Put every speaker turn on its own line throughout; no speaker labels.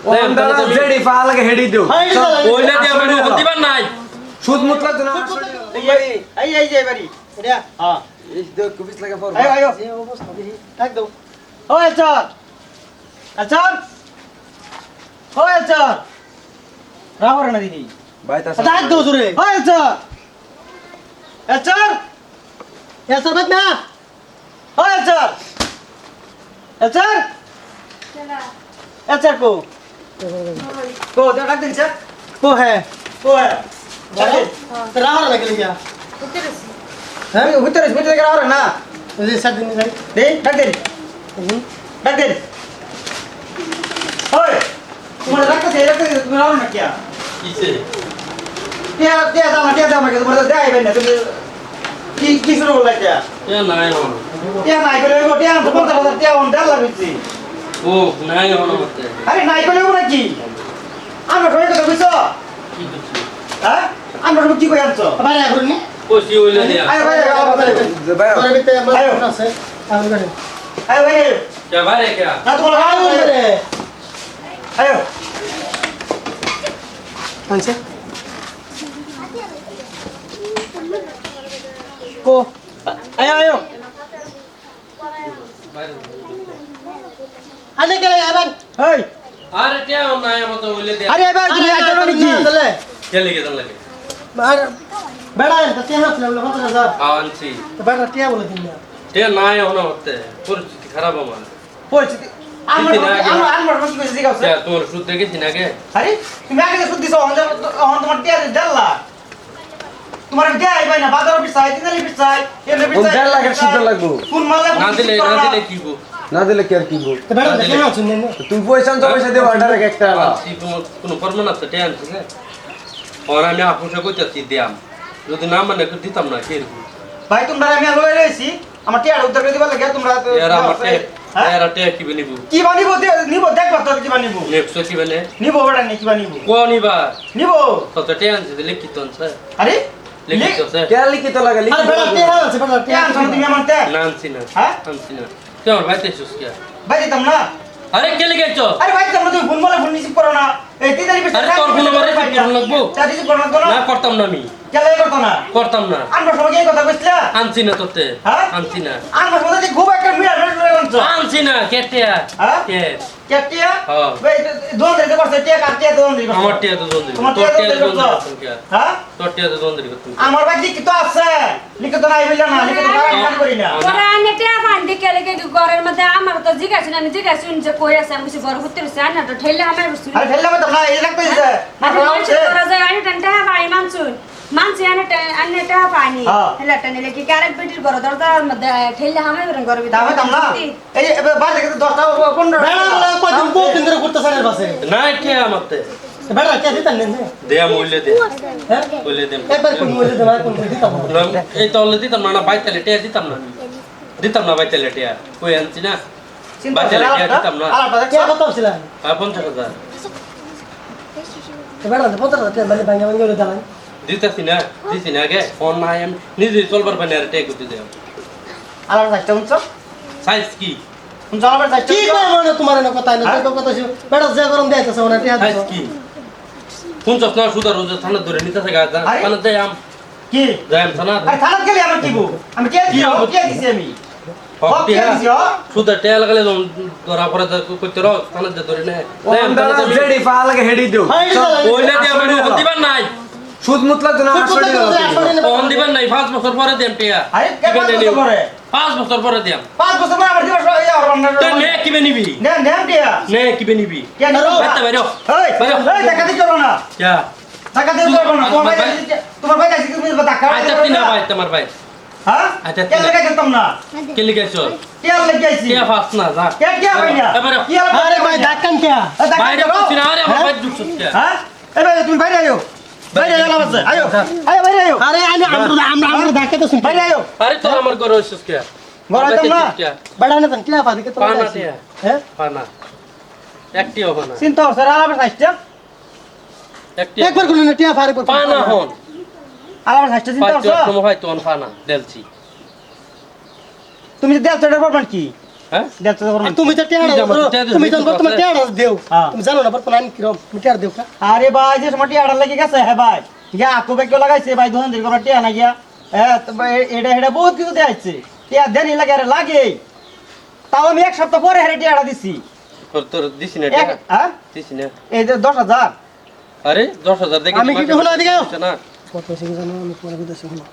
ওন্দারা JD ফালাকে হেডি দিও
ওইলা দিয়ে আমার হতিবার নাই
সুদ মুতলা তো না
এই যে বাড়ি এটা হ্যাঁ
এই দে কুবিস লাগা ফর
আয় আয় এই অবস্থা দেখি থাক দাও ওই চল চল ওই চল রাহর না দিদি
ভাই তা
থাক দাও জুরে ওই চল চল চল বাদ না ওই চল চল চল को डाक दिन से को है राहर लगे लिया हैं उतर के राहर ना ये सब दिन नहीं दे डाक दे ओए तुम्हारे रख दे तुम राहर ना क्या
কিসে
क्या दाम के तुम्हारे दे आई बने तुम की शुरू बोला क्या
এ নাই হন
क्या नाई को ले क्या हम तो पता क्या on डर लगी
ও নাই হন মতে
अरे नाई को ले वो की আমরা কই কথা কইছো
কি করছিস
হ্যাঁ আমরা কি কই আনছো বাইরে এখন নি
কইছি ওইলা দিয়া
আয় বাইরে
ভাই
তোর ভিতরে আমরা আছে আমি বাইরে আয় বাইরে
কে বাইরে কে
না তোমার আয় বাইরে আয় আনছে को आयो आयो आने के लिए आवन हे
আরে কে নাই মত ওইলা দিয়া
अरे एबार की आइटम नहीं की
কে লিখে দেন লাগে
मार बड़ा है तो यहाँ से लोग 15000
আনছি
तो बड़ा क्या बोले दिन
তে নাই হন মতে পরিস্থিতি খারাপ আমার
পরিস্থিতি আমার কি কইছি জিগাও
কে তোর সুদ দেখেছি না কে
আরে তুমি আগে সুদ দিছো অন তোমার টিয়া ডাল্লা তোমার টিয়া আই ভাই না বাজার অফিস আই তিন অফিস আই এর অফিস
কোন দেড় লাখের সুদ লাগবো
কোন মালে
না দিলে কি গো
না দিলে কি আর কি বল
তো বড় কেন আছেন না
তুমি পয়সা তো পয়সা দেব অর্ডার একটা
আনছি কোনো প্রমাণ আছে তে আনছি না আর আমি আপুসা কইতাছি দিয়াম যদি না মানে দিতাম না কে
ভাই তোমরা আমি লয়ে রইছি আমার টিয়া উদ্ধার করে দিবা লাগে তোমরা
এরা আমাকে এরা তে কি বনিবু
কি বানিবো নিব দেখবা তো কি বানিবো
নেক্সট কি বনে
নিব বড় নি কি বানিবো
কোনিবা
নিব
তো তে আনছি দিলে কি তন স্যার
আরে
লিখিত স্যার
কে লিখিত লাগা
আরে বড় টিয়া আছে বড় টিয়া আনছো তুমি আমার তে
না আনছি না
হ্যাঁ
আনছি না কেমন ভাই তেছস কি
ভাই দিতাম না
আরে কে লিখাইছো
আরে ভাই তোমরা তুমি ফোন বলে ফোন রিসিভ করো না এই 3 তারিখ
আরে তোর ফোন আমার রিসিভ করন লাগবো
রিসিভ করো না
না করতাম না আমি
কেলাই করতো না
করতাম না
আমরা সবাই এই কথা কইছিলা
আনছি না তোতে
হ্যাঁ?
আনছি না
আমরা সবাই খুব একটা মিরা মিরা আনছো
আনছি না কেটিয়া
হ্যাঁ?
কে
টিয়া
হ্যাঁ।
ভাই দোন দিতে করছে টিয়া কাটিয়া দোন দিতে
আমার টিয়া তো দন্দি
তোমার
তোর
টিয়া
টিয়া
দোন
তো
দিতে
দন্দি
করছো হ্যাঁ
তোর টিয়া তো দন্দি করতে
আমার ভাই লিখিত আছে লিখিত নাই বললা না লিখিত কাজ করি না
ওরা আনেতে ফান্ডি কেলে কে ঘরের মধ্যে আমার তো জিজ্ঞাসা না জিজ্ঞাসা যে কই আছে আমি কিছু ঘর হতে রছে না তো ঠেলে আমার বসু
আরে ফেললাম তো না এই রাখতে দিছে না
আরে
করা
মানুষ
হচ্ছে
তোরা যায় আনি টানটা ভাই মানছুন মানছি আনেটা পানি
হ্যাঁ।
হেলা টানলে কি কারেক্ট বেটির ঘর দরদার মধ্যে ঠেলে আমার ঘর ভিতরে
দামে দাম না এই যে বাড়ি থেকে 10টা 15 বেড়া বলে কদিন বহুদিন ধরে করতে সারের পাশে
না টিয়া আমাতে
বেড়া কে দিতেন না
দেয়া মূল্য দে
হ্যাঁ
মূল্য দে
একবার কোন মরে দেবা কোন দিতাম
না এই তলে দিতাম না বাইতালে টিয়া দিতাম না বাইতালে টিয়া কই আনছি না বাইতালে টিয়া দিতাম না
আলাদা কে কথা ছিল
50,000
বেড়া 15 মানে ভাঙা ভাঙা হলো দাঁড়ান
দিতাছি না দিছি না আগে ফোন নাই আমি নিজে চলবার পানি আর টিয়া করতে দেও
আলাদা যাইতে উনছো
সাইজ কি
উনছো আলাদা যাইতে কি কই মনে তোমার না কথা না তো কথা ছিল বেড়া যে গরম দেইতেছে ওনা টিয়া
সাইজ কি কোন চশমা সুদা রোজ থানা ধরে নিতেছে গা থানা যাই আম
কি
যাই আম থানা
আরে থানাত গেলে আমার কি বউ আমি কে দিছি আমি
সুদা টিয়া লাগালে ধরা পড়া করতে রো থানা ধরে নে
ওন্দারা জেডি ফালাকে হেডি দিও
ওইলা দিয়ে আমার হতিবার নাই
সুদ মুতলা তো না
ফোন দিবেন নাই 5 বছর পরে দেন টিয়া
আরে কে পরে
5 বছর পরে দিয়াম
5 বছর পরে আমার দিবস ইয়া
তো নে কিবে নিবি
নেন নেন টিয়া
নে কিবে নিবি
কে নারো
বাইতে বাইরো
এই এই টাকা দিতে পারো না
যা
টাকা দিতে পারো না তোমার ভাই কাছে তুমি টাকা
আইতা তিনা ভাই তোমার ভাই
হ্যাঁ
আচ্ছা,
কে লাগা দিতাম না
কে লিখাইছো
কে লাগাইছি
টিয়া ফাস না যা
কে ভাই না
এবারে
কি আরে ভাই ডাকান কে
বাইরে করছি না আরে আমার ভাই দুঃখ
হ্যাঁ এই ভাই তুমি বাইরে আয়ো বাইরে এলাম আছে আয়ো আয়ো বাইরে আয়ো আরে আমরা ডাকাতে শুন বাইরে আয়ো
আরে তো আমার ঘর হইছিস কে
গরাইতাম না বড়া না তন কিলা পাদি কে তো
পানা টিয়া
হ্যাঁ
পানা একটি হবে না
চিন্তা করছ আলাপ সাইস্টা
একটি
একবার কোন না টিয়া ফারে
পানা হন
আলাপ সাইস্টা চিন্তা করছ
তুমি ভাই তো পানা দেলছি
তুমি দেল চড়ার পারবেন কি
হ্যাঁ
দেখতে যাবো
আর তুমি তো টেড়া
কি জামা, টেড়া দিছো,
তুমি তো
দিছো
তোমার
আছে?
টেড়া দেও
হ্যাঁ।
তুমি জানো না বর্তমান কিরম তুমি টেড়া দেও কা
আরে ভাই যে সময় টিয়াটা লেগে গেছে হ্যাঁ ভাই গিয়া আকু বেগ লাগাইছে ভাই দোকান থেকে আমরা টিয়া না গিয়া হ্যাঁ এটা এটা বহুত কিছু দেখাইছে টিয়া দেরি লাগে আরে লাগে তাও আমি এক সপ্তাহ পরে হেরে টিয়াটা দিছি
তোর দিছি না
হ্যাঁ
দিছি না
এই যে 10,000
আরে 10,000 দেখে
আমি কি
তোমাকে
হলো এদিকে?
বুঝছে না
কত বেশি জানো আমি তোমার বিদেশে হলো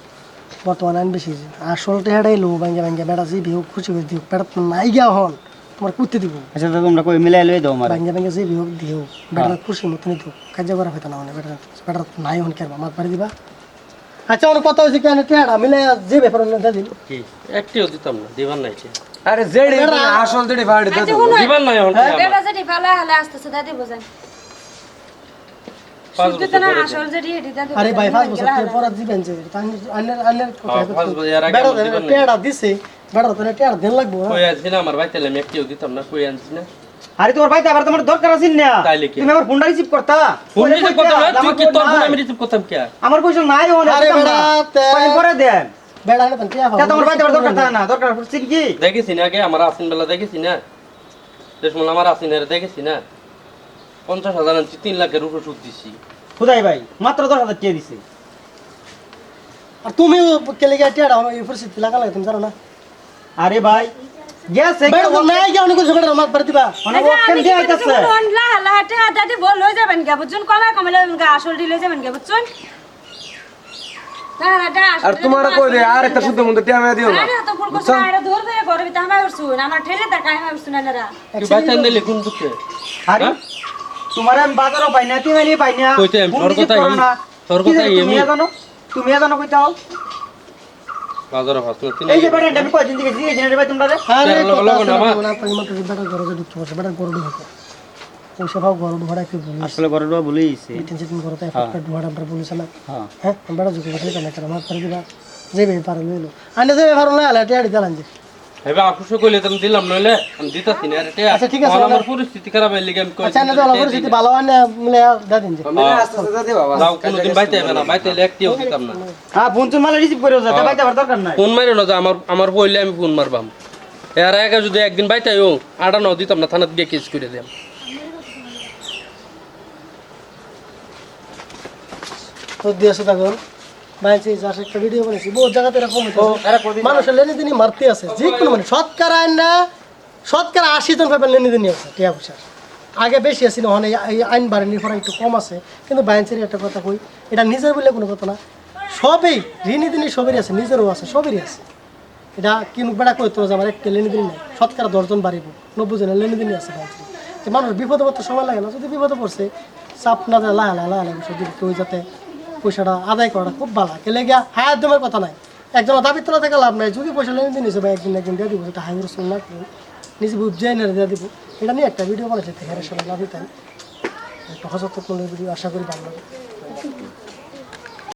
বর্তমান আইন বেশি আসল টেড়াই লো ভাঙ্গা ভাঙ্গা বেড়া যে বিহু খুশি করে দিও বেড়া তো নাই গিয়া হন তোমার কুত্তে দিব
আচ্ছা তো তোমরা কই মিলাই লই দাও মারে
ভাঙ্গা ভাঙ্গা যে বিহু দিও বেড়া খুশি মতন দিও কাজ করা হইতো না মানে বেড়া নাই হন কেন মাত পারি দিবা আচ্ছা অনেক কথা হয়েছে কেন টেড়া মিলে যে ব্যাপার দিল
কি একটিও দিতাম না দিবার নাই সে।
আরে জেডি আসল জেডি ফাড়ি দে
আচ্ছা শুনো
দিবার নাই এখন
এটা যেটি ভালো হলে আসতেছে দাদি বোঝেন শুধু তো না আসল যেটি এটি দাদি
আরে ভাই 5 বছর পর দিবেন যে আন্নের আন্নের
হ্যাঁ, 5 বছর এর আগে
বেড়া
আমার দিবেন না।
টেড়া দিছে বেড়া তো টেড়া দিন লাগবো
কই আনছি না আমার বাইতে আমি একটিও দিতাম না কই আনছি না
আরে তোমার ভাই আবার তোমার দরকার আছে না
তাইলে কি?
তুমি আমার ফোনটা রিসিভ করতা
ফোন রিসিভ করতাম না তুই কি তোর ফোন আমি
আমার
রিসিভ করতাম কি
পয়সা নাই ওনে
আরে বেড়া,
কয়দিন পরে দেন
বেড়া না টেড়া
তা তোমার ভাই আবার দরকার থাকে না দরকার পড়ছে কি
দেখেছি না আগে আমার আসিন বেলা দেখেছি না দেশমল আমার আসিনের দেখেছি না 50,000 আনছি 3 লাখের উপরে সুদ দিছি
খুদাই ভাই মাত্র 10,000 টাকা দিছে
আর তুমিও কেলে গিয়ে টেড়া এই পরিস্থিতি লাগা লাগে তুমি জানো না
আরে ভাই গেছে
বেড়া তো নাই গিয়ে অনেক কিছু বেড়া মাত পারি দিবা
অনেক
আচ্ছা,
ওকেন
আমি
দিয়ে
কিন্তু
আইতাছে
শুনুন, লাহাতে দাদি বল হয়ে যাবেন কে বুঝছেন কমে কমে লবেন কে আসল দিলে যাবেন কে বুঝছেন লাহাতে
আর তোমার কই দে আর একটা শুদ্ধ মন্দ টিয়া দিও না
আরে তো ফুল কোসা আরে দূর ধরে করবি তা আমরা উঠছুন আমার ঠেলে তা কাই উঠছুন না
তুই বাইতে আনলে লিখুন দুঃখে
আরে তোমার আমি বাজারও পাই না তুমি পাই না
কইতে আমি
ফোন
তোর
রিসিভ
কথাই-
করো না।
তোর
কি
কথাই
জানো,
এমনি।
তুমি জানো কইতাও
বাজারে ফাস না
এই যে বেটা আমি কয়দিন থেকে জিজ্ঞেস জানি ভাই তোমরা রে
আরে
টেড়া
কথা
লাগো
আছে
না,
না,
মা।
না তুমি মাত্র বেড়া ঘরে ঢুকতে পারছো বেড়া গরু ঢুকে পয়সা পাও গরু ভাড়া কি বলিস
আসলে বড়টা ভুলেইছে
তিন চার দিন ঘরে তাই ফটফট ভাড়া আমরা বলিস না
হ্যাঁ
হ্যাঁ বেড়া ঝুঁকে বসে কেন কেন মাত পারি দিবা যে ব্যাপার লইলো আনে যে ব্যাপার লই আলা টেড়া দিলাম যে
হেবে আকুশ কইলে তুমি দিলাম নইলে আমি দিতাছি না আরে টিয়া
আচ্ছা, ঠিক আছে,
আমার পরিস্থিতি খারাপ হইলে আমি কই
আচ্ছা না তো পরিস্থিতি ভালো হয় না মিলে দা দিন যে
আমি আস্তে আস্তে দে বাবা
যাও কোনদিন বাইতে হবে না বাইতে হলে একটিও দিতাম না
হ্যাঁ ফোন চুন মালে রিসিভ করে যাও ভাই আবার দরকার নাই
ফোন মারিও না যে আমার বইলে আমি ফোন মারবাম এর আগে যদি একদিন বাইতে আইও আটা নাও দিতাম না থানাত গিয়ে কেস করে দিলাম
তো দিয়েছো তখন বাইছে যাস একটা ভিডিও বানাইছি বহুত জায়গাতে এরকম হইছে মানুষের লেনি দিনই মারতে আছে যে কোনো মানে শতকরা আইন না শতকরা 80 জন পেপার লেনি দিনই আছে টিয়া পয়সা আগে বেশি আছে না মানে এই আইন বাড়ানোর পর একটু কম আছে কিন্তু বাইন্সের একটা কথা কই এটা নিজের বলে কোনো কথা না সবই ঋণী দিনই সবেরই আছে নিজেরও আছে সবেরই আছে এটা কিনু বেড়া কই তোর যে আমার একটা লেনি দিন নাই শতকরা 10 জন বাড়িব 90 জনের লেনি দিনই আছে বাইন্সের তো মানুষ বিপদে পড়তে সময় লাগে না যদি বিপদে পড়ছে চাপ না যায় লাহ যদি কেউ যাতে পয়সাটা আদায় করাটা খুব ভালো কেলে গিয়া হায়াত দেওয়ার কথা নাই একজন দাবি তোলা থেকে লাভ নাই যদি পয়সা লেনদেন নিয়েছে বা একদিন দিয়ে দিব সেটা হাই রসুন না করুন নিজে বুঝে না দিয়ে দিব এটা নিয়ে একটা ভিডিও বানাইছে হেরে সবাই লাভ তাই একটা হজরত ভিডিও আশা করি ভালো লাগে